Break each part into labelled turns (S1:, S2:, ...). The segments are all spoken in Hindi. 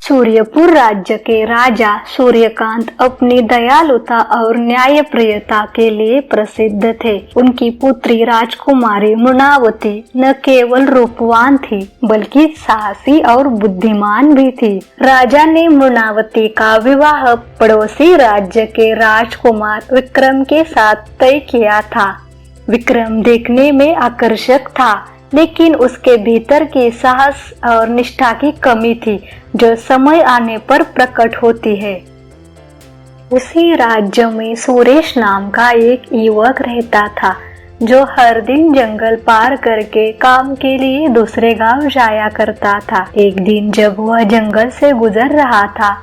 S1: सूर्यपुर राज्य के राजा सूर्यकांत अपनी दयालुता और न्यायप्रियता के लिए प्रसिद्ध थे। उनकी पुत्री राजकुमारी मृणावती न केवल रूपवान थी बल्कि साहसी और बुद्धिमान भी थी। राजा ने मृणावती का विवाह पड़ोसी राज्य के राजकुमार विक्रम के साथ तय किया था। विक्रम देखने में आकर्षक था, लेकिन उसके भीतर की साहस और निष्ठा की कमी थी, जो समय आने पर प्रकट होती है। उसी राज्य में सुरेश नाम का एक युवक रहता था, जो हर दिन जंगल पार करके काम के लिए दूसरे गांव जाया करता था। एक दिन जब वह जंगल से गुजर रहा था,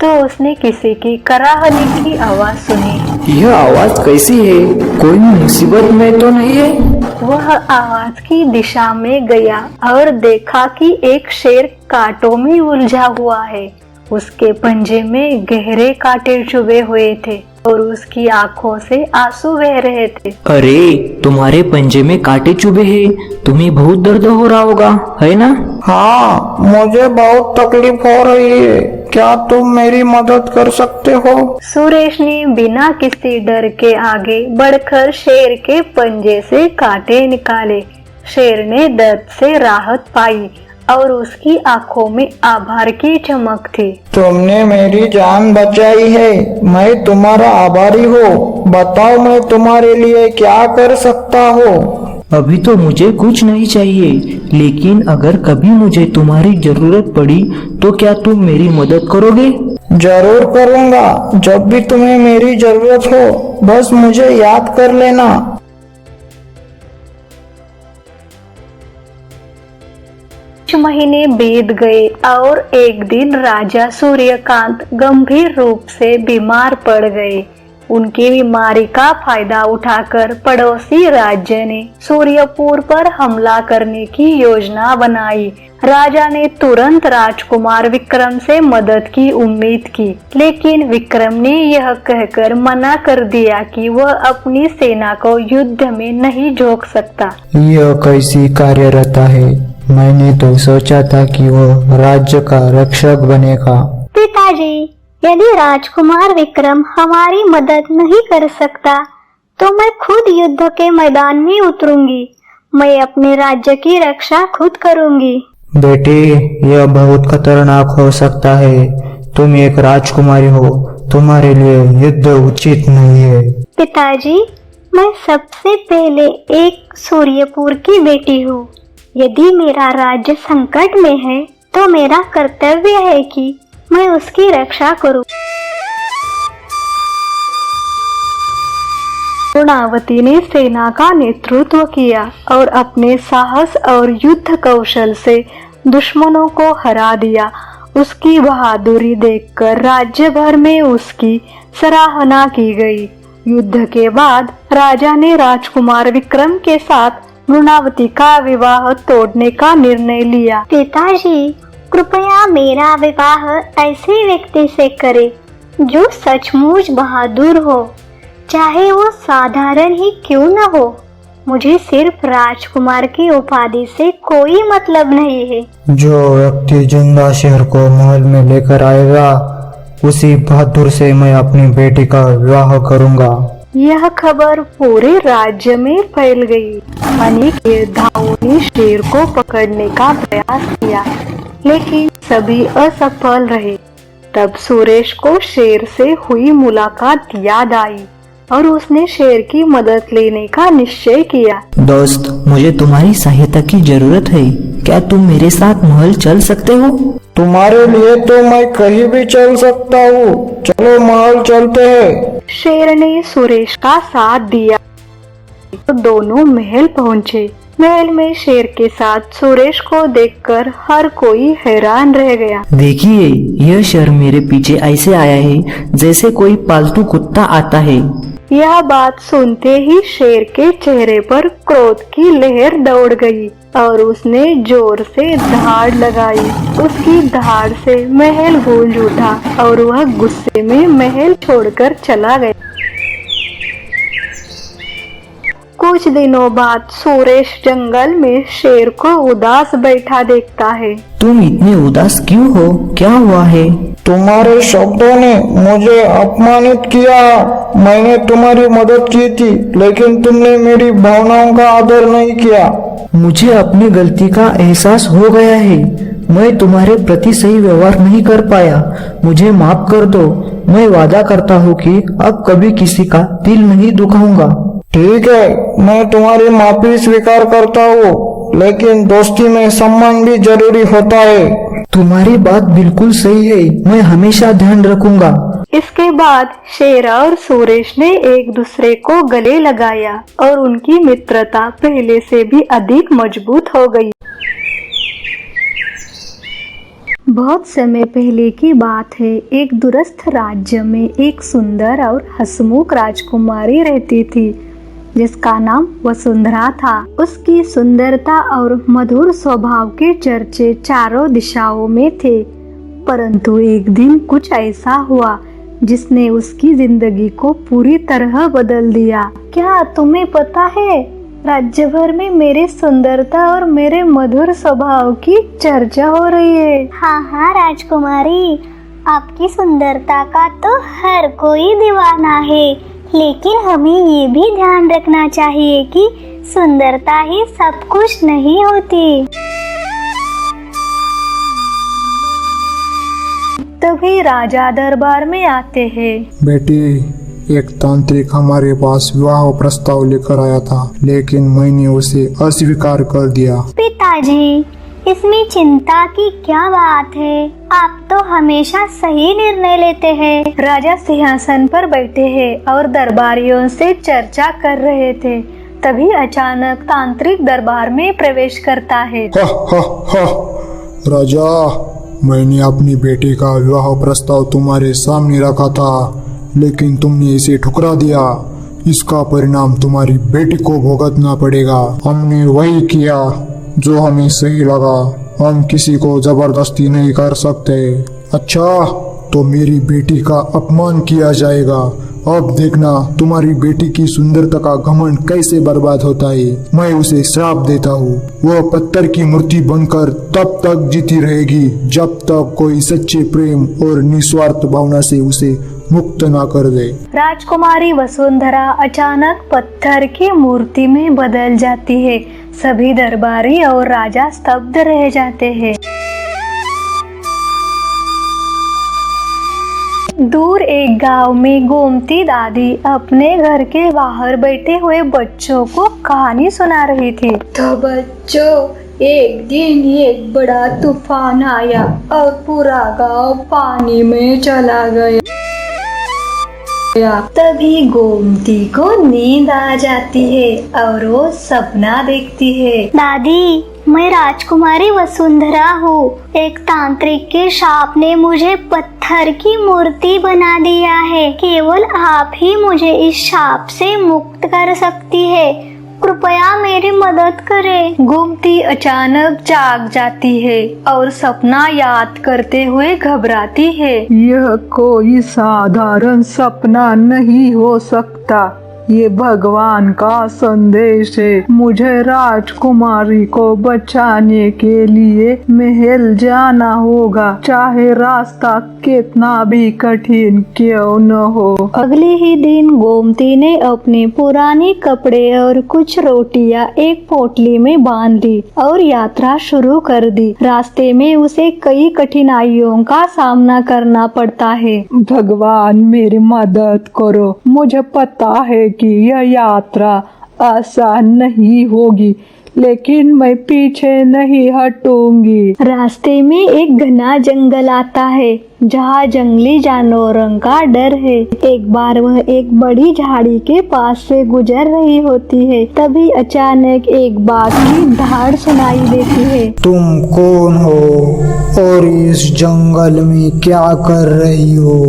S1: तो उसने किसी की कराहने की आवाज सुनी।
S2: यह आवाज कैसी है? कोई मुसीबत में तो नहीं है?
S1: वह आवाज की दिशा में गया और देखा कि एक शेर कांटों में उलझा हुआ है। उसके पंजे में गहरे कांटे चुभे हुए थे और उसकी आंखों से आंसू बह रहे थे।
S2: अरे, तुम्हारे पंजे में कांटे चुभे हैं, तुम्हें बहुत दर्द हो रहा होगा, है ना?
S3: हाँ, मुझे बहुत तकलीफ हो रही है। क्या तुम मेरी मदद कर सकते हो?
S1: सुरेश ने बिना किसी डर के आगे बढ़कर शेर के पंजे से कांटे निकाले। शेर ने दर्द से राहत पाई और उसकी आंखों में आभार की चमक थी।
S3: तुमने मेरी जान बचाई है, मैं तुम्हारा आभारी हूँ। बताओ, मैं तुम्हारे लिए क्या कर सकता हूँ?
S2: अभी तो मुझे कुछ नहीं चाहिए, लेकिन अगर कभी मुझे तुम्हारी जरूरत पड़ी तो क्या तुम मेरी मदद करोगे?
S3: जरूर करूँगा। जब भी तुम्हें मेरी जरूरत हो, बस मुझे याद कर लेना।
S1: कुछ महीने बीत गए और एक दिन राजा सूर्यकांत गंभीर रूप से बीमार पड़ गए। उनकी बीमारी का फायदा उठाकर पड़ोसी राज्य ने सूर्यपुर पर हमला करने की योजना बनाई। राजा ने तुरंत राजकुमार विक्रम से मदद की उम्मीद की, लेकिन विक्रम ने यह कहकर मना कर दिया कि वह अपनी सेना को युद्ध में नहीं झोंक सकता।
S3: यह कैसी कार्यरता है? मैंने तो सोचा था कि वह राज्य का रक्षक बनेगा।
S4: पिताजी, यदि राजकुमार विक्रम हमारी मदद नहीं कर सकता, तो मैं खुद युद्ध के मैदान में उतरूंगी। मैं अपने राज्य की रक्षा खुद करूंगी।
S3: बेटी, यह बहुत खतरनाक हो सकता है। तुम एक राजकुमारी हो, तुम्हारे लिए युद्ध उचित नहीं है।
S4: पिताजी, मैं सबसे पहले एक सूर्यपुर की बेटी हूँ। यदि मेरा राज्य संकट में है, तो मेरा कर्तव्य है कि मैं उसकी रक्षा करूं।
S1: मृणावती ने सेना का नेतृत्व किया और अपने साहस और युद्ध कौशल से दुश्मनों को हरा दिया। उसकी बहादुरी देखकर राज्य भर में उसकी सराहना की गई। युद्ध के बाद राजा ने राजकुमार विक्रम के साथ मृणावती का विवाह तोड़ने का निर्णय लिया।
S4: पिताजी, कृपया मेरा विवाह ऐसे व्यक्ति से करें जो सचमुच बहादुर हो, चाहे वो साधारण ही क्यों न हो। मुझे सिर्फ राजकुमार की उपाधि से कोई मतलब नहीं है।
S3: जो व्यक्ति जिंदा शेर को महल में लेकर आएगा, उसी बहादुर से मैं अपनी बेटी का विवाह करूंगा।
S1: यह खबर पूरे राज्य में फैल गई। अनेक योद्धाओं ने शेर को पकड़ने का प्रयास किया, लेकिन सभी असफल रहे। तब सुरेश को शेर से हुई मुलाकात याद आई और उसने शेर की मदद लेने का निश्चय किया।
S2: दोस्त, मुझे तुम्हारी सहायता की जरूरत है। क्या तुम मेरे साथ महल चल सकते हो?
S3: तुम्हारे लिए तो मैं कहीं भी चल सकता हूँ। चलो महल चलते हैं।
S1: शेर ने सुरेश का साथ दिया तो दोनों महल पहुँचे। महल में शेर के साथ सुरेश को देखकर हर कोई हैरान रह गया।
S2: देखिए, यह शेर मेरे पीछे ऐसे आया है जैसे कोई पालतू कुत्ता आता है।
S1: यह बात सुनते ही शेर के चेहरे पर क्रोध की लहर दौड़ गई और उसने जोर से दहाड़ लगाई। उसकी दहाड़ से महल गूंज उठा और वह गुस्से में महल छोड़कर चला गया। कुछ दिनों बाद सुरेश जंगल में शेर को उदास बैठा देखता है।
S2: तुम इतने उदास क्यों हो? क्या हुआ है?
S3: तुम्हारे शब्दों ने मुझे अपमानित किया। मैंने तुम्हारी मदद की थी, लेकिन तुमने मेरी भावनाओं का आदर नहीं किया।
S2: मुझे अपनी गलती का एहसास हो गया है। मैं तुम्हारे प्रति सही व्यवहार नहीं कर पाया। मुझे माफ कर दो। मैं वादा करता हूँ कि अब कभी किसी का दिल नहीं दुखाऊंगा।
S3: ठीक है, मैं तुम्हारी माफी स्वीकार करता हूँ, लेकिन दोस्ती में सम्मान भी जरूरी होता है।
S2: तुम्हारी बात बिल्कुल सही है। मैं हमेशा ध्यान रखूंगा।
S1: इसके बाद शेर और सुरेश ने एक दूसरे को गले लगाया और उनकी मित्रता पहले से भी अधिक मजबूत हो गई। बहुत समय पहले की बात है। एक दूरस्थ राज्य में एक सुंदर और हंसमुख राजकुमारी रहती थी, जिसका नाम वसुंधरा था। उसकी सुंदरता और मधुर स्वभाव के चर्चे चारों दिशाओं में थे। परंतु एक दिन कुछ ऐसा हुआ जिसने उसकी जिंदगी को पूरी तरह बदल दिया। क्या तुम्हें पता है, राज्य भर में मेरी सुंदरता और मेरे मधुर स्वभाव की चर्चा हो रही है।
S4: हाँ हाँ राजकुमारी, आपकी सुंदरता का तो हर कोई दीवाना है, लेकिन हमें ये भी ध्यान रखना चाहिए कि सुंदरता ही सब कुछ नहीं होती।
S1: तभी राजा दरबार में आते हैं।
S5: बेटी, एक तांत्रिक हमारे पास विवाह प्रस्ताव लेकर आया था, लेकिन मैंने उसे अस्वीकार कर दिया।
S4: पिताजी, इसमें चिंता की क्या बात है? आप तो हमेशा सही निर्णय लेते हैं।
S1: राजा सिंहासन पर बैठे हैं और दरबारियों से चर्चा कर रहे थे। तभी अचानक तांत्रिक दरबार में प्रवेश करता है।
S5: हा हा हा, राजा, मैंने अपनी बेटी का विवाह प्रस्ताव तुम्हारे सामने रखा था, लेकिन तुमने इसे ठुकरा दिया। इसका परिणाम तुम्हारी बेटी को भुगतना पड़ेगा। हमने वही किया जो हमें सही लगा। हम किसी को जबरदस्ती नहीं कर सकते। अच्छा, तो मेरी बेटी का अपमान किया जाएगा। अब देखना तुम्हारी बेटी की सुंदरता का घमंड कैसे बर्बाद होता है। मैं उसे श्राप देता हूँ। वह पत्थर की मूर्ति बनकर तब तक जीती रहेगी जब तक कोई सच्चे प्रेम और निस्वार्थ भावना से उसे मुक्त ना कर दे।
S1: राजकुमारी वसुंधरा अचानक पत्थर की मूर्ति में बदल जाती है। सभी दरबारी और राजा स्तब्ध रह जाते हैं। दूर एक गांव में गोमती दादी अपने घर के बाहर बैठे हुए बच्चों को कहानी सुना रही थी।
S6: तो बच्चों, एक दिन एक बड़ा तूफान आया और पूरा गांव पानी में चला गया। तभी गोमती को नींद आ जाती है और वो सपना देखती है।
S4: दादी, मैं राजकुमारी वसुंधरा हूँ। एक तांत्रिक के शाप ने मुझे पत्थर की मूर्ति बना दिया है। केवल आप ही मुझे इस शाप से मुक्त कर सकती है। कृपया मेरी मदद करें।
S1: गोमती अचानक जाग जाती है और सपना याद करते हुए घबराती है।
S7: यह कोई साधारण सपना नहीं हो सकता। ये भगवान का संदेश है। मुझे राजकुमारी को बचाने के लिए महल जाना होगा, चाहे रास्ता कितना भी कठिन क्यों न हो।
S1: अगले ही दिन गोमती ने अपने पुराने कपड़े और कुछ रोटियां एक पोटली में बांध ली और यात्रा शुरू कर दी। रास्ते में उसे कई कठिनाइयों का सामना करना पड़ता है।
S7: भगवान मेरी मदद करो। मुझे पता है कि यह यात्रा आसान नहीं होगी, लेकिन मैं पीछे नहीं हटूंगी।
S1: रास्ते में एक घना जंगल आता है जहाँ जंगली जानवरों का डर है। एक बार वह एक बड़ी झाड़ी के पास से गुजर रही होती है। तभी अचानक एक बाघ की दहाड़ सुनाई देती है।
S3: तुम कौन हो और इस जंगल में क्या कर रही हो?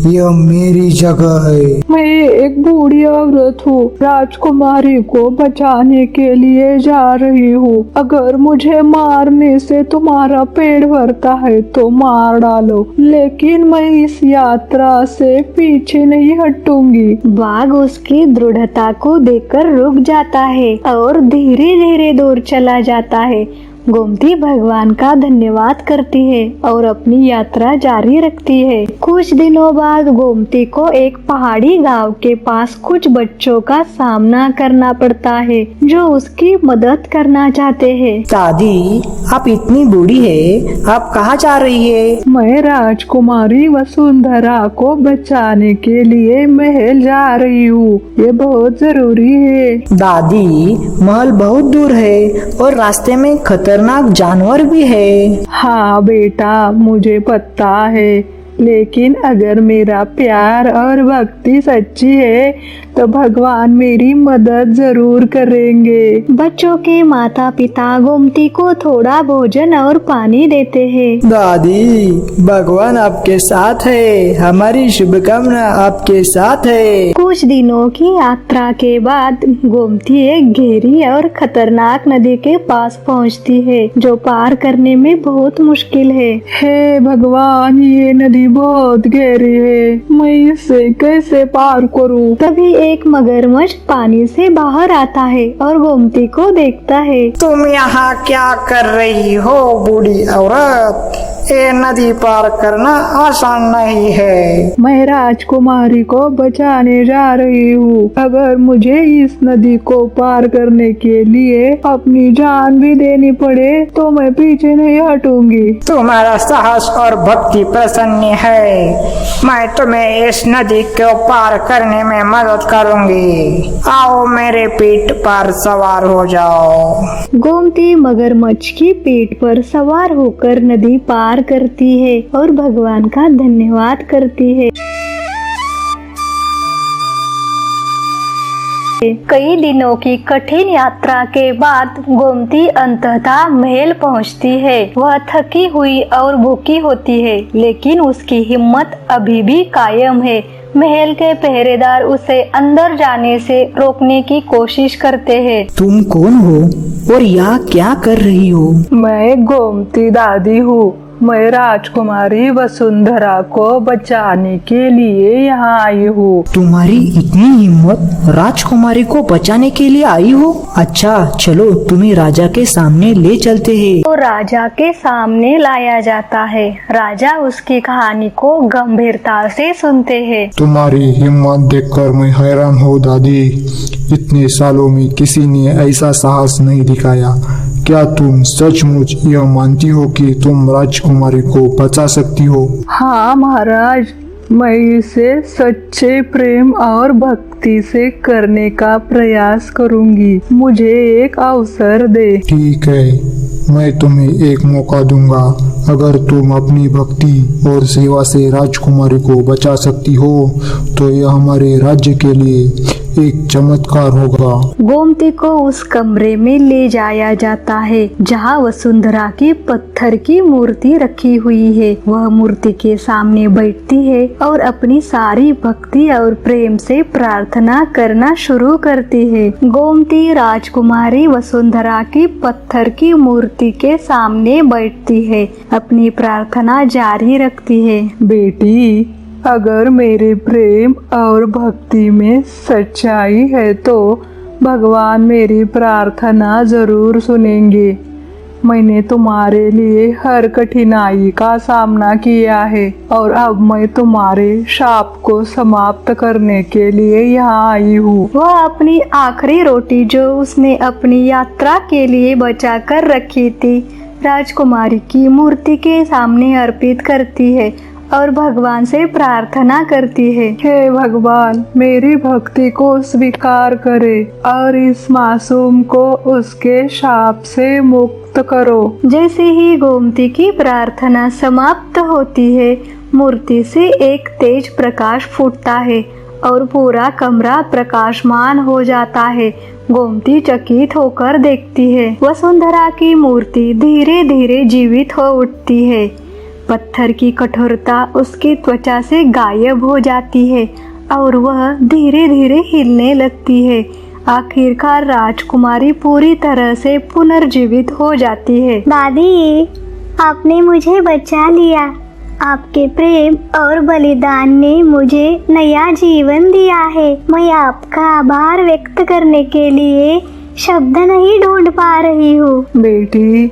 S3: यह मेरी जगह है।
S7: मैं एक बूढ़ी औरत हूँ, राजकुमारी को बचाने के लिए जा रही हूँ। अगर मुझे मारने से तुम्हारा पेट भरता है तो मार डालो, लेकिन मैं इस यात्रा से पीछे नहीं हटूंगी।
S1: बाघ उसकी दृढ़ता को देखकर रुक जाता है और धीरे धीरे दूर चला जाता है। गोमती भगवान का धन्यवाद करती है और अपनी यात्रा जारी रखती है। कुछ दिनों बाद गोमती को एक पहाड़ी गांव के पास कुछ बच्चों का सामना करना पड़ता है जो उसकी मदद करना चाहते हैं।
S2: दादी, आप इतनी बूढ़ी है, आप कहाँ जा रही है?
S7: मैं राजकुमारी वसुंधरा को बचाने के लिए महल जा रही हूँ। ये बहुत जरूरी है।
S2: दादी, महल बहुत दूर है और रास्ते में खतरनाक जानवर भी है।
S7: हाँ बेटा, मुझे पता है, लेकिन अगर मेरा प्यार और भक्ति सच्ची है तो भगवान मेरी मदद जरूर करेंगे।
S1: बच्चों के माता पिता गोमती को थोड़ा भोजन और पानी देते हैं।
S2: दादी, भगवान आपके साथ है, हमारी शुभकामना आपके साथ है।
S1: कुछ दिनों की यात्रा के बाद गोमती एक गहरी और खतरनाक नदी के पास पहुंचती है जो पार करने में बहुत मुश्किल है।
S7: हे भगवान, ये नदी बहुत गहरी है, मैं इसे कैसे पार करूं?
S1: तभी एक मगरमच्छ पानी से बाहर आता है और गोमती को देखता है।
S3: तुम यहाँ क्या कर रही हो बूढ़ी औरत? ये नदी पार करना आसान नहीं है।
S7: मैं राजकुमारी को बचाने जा रही हूँ। अगर मुझे इस नदी को पार करने के लिए अपनी जान भी देनी पड़े तो मैं पीछे नहीं हटूंगी।
S3: तुम्हारा साहस और भक्ति प्रसन्न है। मैं तुम्हें इस नदी को पार करने में मदद करूंगी। आओ मेरे पीठ पर सवार हो जाओ।
S1: गोमती मगरमच्छ की पीठ पर सवार होकर नदी पार करती है और भगवान का धन्यवाद करती है। कई दिनों की कठिन यात्रा के बाद गोमती अंततः महल पहुंचती है। वह थकी हुई और भूखी होती है, लेकिन उसकी हिम्मत अभी भी कायम है। महल के पहरेदार उसे अंदर जाने से रोकने की कोशिश करते हैं।
S2: तुम कौन हो और यहाँ क्या कर रही हो?
S7: मैं गोमती दादी हूँ। मैं राजकुमारी वसुंधरा को बचाने के लिए यहाँ आई हूँ।
S2: तुम्हारी इतनी हिम्मत, राजकुमारी को बचाने के लिए आई हो? अच्छा, चलो तुम्हें राजा के सामने ले चलते हैं।
S1: तो राजा के सामने लाया जाता है। राजा उसकी कहानी को गंभीरता से सुनते हैं।
S5: तुम्हारी हिम्मत देखकर मैं हैरान हूँ दादी। इतने सालों में किसी ने ऐसा साहस नहीं दिखाया। क्या तुम सचमुच यह मानती हो कि तुम राजकुमारी को बचा सकती हो?
S7: हाँ महाराज, मैं इसे सच्चे प्रेम और भक्ति से करने का प्रयास करूंगी। मुझे एक अवसर दे।
S5: ठीक है, मैं तुम्हें एक मौका दूंगा। अगर तुम अपनी भक्ति और सेवा से राजकुमारी को बचा सकती हो तो यह हमारे राज्य के लिए एक चमत्कार होगा।
S1: गोमती को उस कमरे में ले जाया जाता है जहाँ वसुंधरा की पत्थर की मूर्ति रखी हुई है। वह मूर्ति के सामने बैठती है और अपनी सारी भक्ति और प्रेम से प्रार्थना करना शुरू करती है। गोमती राजकुमारी वसुंधरा की पत्थर की मूर्ति के सामने बैठती है, अपनी प्रार्थना जारी रखती है।
S7: बेटी, अगर मेरे प्रेम और भक्ति में सच्चाई है तो भगवान मेरी प्रार्थना जरूर सुनेंगे। मैंने तुम्हारे लिए हर कठिनाई का सामना किया है और अब मैं तुम्हारे शाप को समाप्त करने के लिए यहाँ आई हूँ।
S1: वह अपनी आखिरी रोटी जो उसने अपनी यात्रा के लिए बचा कर रखी थी राजकुमारी की मूर्ति के सामने अर्पित करती है और भगवान से प्रार्थना करती है।
S7: हे भगवान, मेरी भक्ति को स्वीकार करे और इस मासूम को उसके शाप से मुक्त करो।
S1: जैसे ही गोमती की प्रार्थना समाप्त होती है, मूर्ति से एक तेज प्रकाश फूटता है और पूरा कमरा प्रकाशमान हो जाता है। गोमती चकित होकर देखती है। वसुंधरा की मूर्ति धीरे धीरे जीवित हो उठती है। पत्थर की कठोरता उसकी त्वचा से गायब हो जाती है और वह धीरे धीरे हिलने लगती है। आखिरकार राजकुमारी पूरी तरह से पुनर्जीवित हो जाती है।
S4: दादी, आपने मुझे बचा लिया। आपके प्रेम और बलिदान ने मुझे नया जीवन दिया है। मैं आपका आभार व्यक्त करने के लिए शब्द नहीं ढूंढ पा रही हूँ।
S7: बेटी,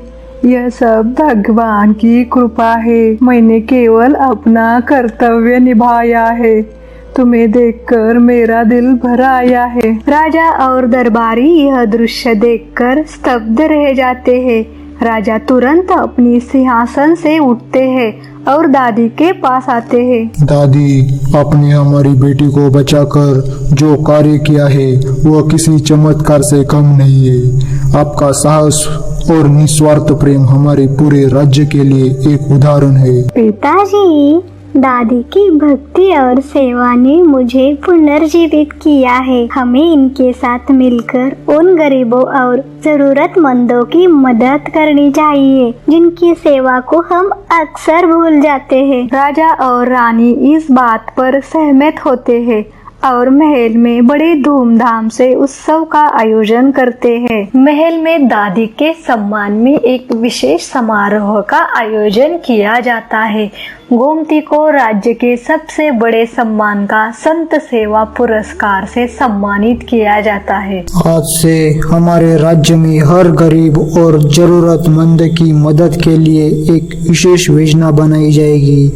S7: यह सब भगवान की कृपा है। मैंने केवल अपना कर्तव्य निभाया है। तुम्हें देखकर मेरा दिल भर आया है।
S1: राजा और दरबारी यह दृश्य देखकर स्तब्ध रह जाते हैं। राजा तुरंत अपनी सिंहासन से उठते हैं और दादी के पास आते हैं।
S5: दादी, आपने हमारी बेटी को बचाकर जो कार्य किया है वह किसी चमत्कार से कम नहीं है। आपका साहस और निस्वार्थ प्रेम हमारे पूरे राज्य के लिए एक उदाहरण है।
S4: पिताजी, दादी की भक्ति और सेवा ने मुझे पुनर्जीवित किया है। हमें इनके साथ मिलकर उन गरीबों और जरूरतमंदों की मदद करनी चाहिए जिनकी सेवा को हम अक्सर भूल जाते हैं।
S1: राजा और रानी इस बात पर सहमत होते हैं और महल में बड़े धूमधाम से उत्सव का आयोजन करते हैं। महल में दादी के सम्मान में एक विशेष समारोह का आयोजन किया जाता है। गोमती को राज्य के सबसे बड़े सम्मान का संत सेवा पुरस्कार से सम्मानित किया जाता है।
S2: आज से हमारे राज्य में हर गरीब और जरूरतमंद की मदद के लिए एक विशेष योजना बनाई जाएगी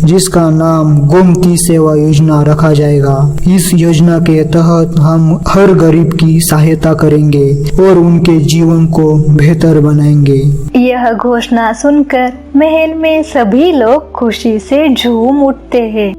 S2: जिसका नाम गोमती सेवा योजना रखा जाएगा। इस योजना के तहत हम हर गरीब की सहायता करेंगे और उनके जीवन को बेहतर बनाएंगे।
S1: यह घोषणा सुनकर महल में सभी लोग खुशी से झूम उठते हैं।